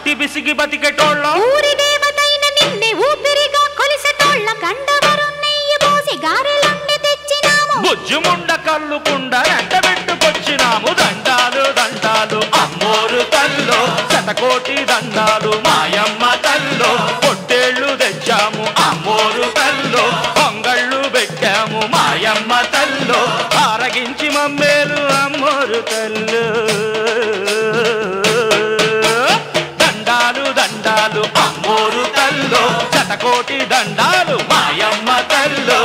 బట్టి బిసిగి బతికెటోళ్ళం ఊరి దేవతైన నిన్నే ఊపిరిగా కొలిసెటోళ్ళం గండవరం నెయ్యి పోసి గారెలుండి తెచ్చినాము బుజ్జుముండ కల్లుకుండ ఎండబెట్టుకొచ్చినాము దండాలు దండాలు అమ్మోరు తల్లో శతకోటి దండాలు మాయమ్మ తల్లో పొట్టేళ్లు తెచ్చాము అమ్మోరు తల్లో పొంగళ్ళు పెట్టాము మాయమ్మ తల్లో ఆరగించి మమ్మేలు అమ్మోరు తల్లు దండాలు దండాలు అమ్మోరు తల్లో శతకోటి దండాలు మాయమ్మ తల్లో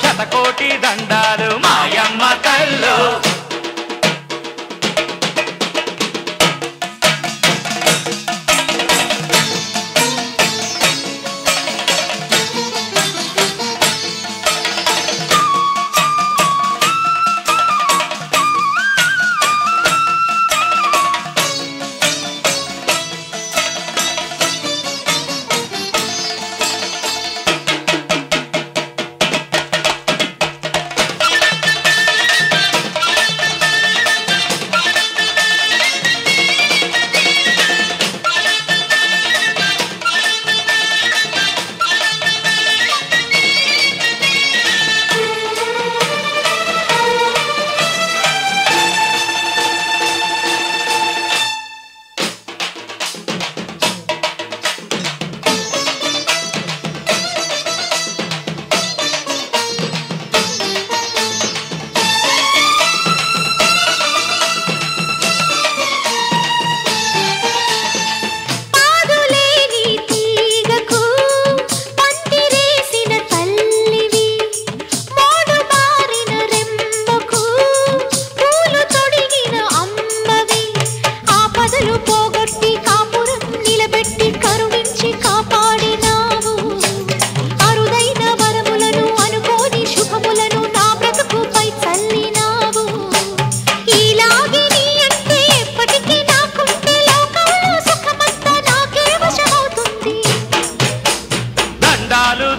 శతకోటి దండాలు మాయమ్మ తల్లో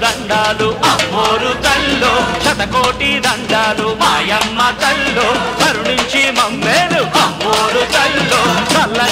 దండాలు అమ్మోరు తల్లో శతకోటి దండాలు మాయమ్మ తల్లో కరుణించి మమ్మేలు అమ్మోరు తల్లో చల్లగా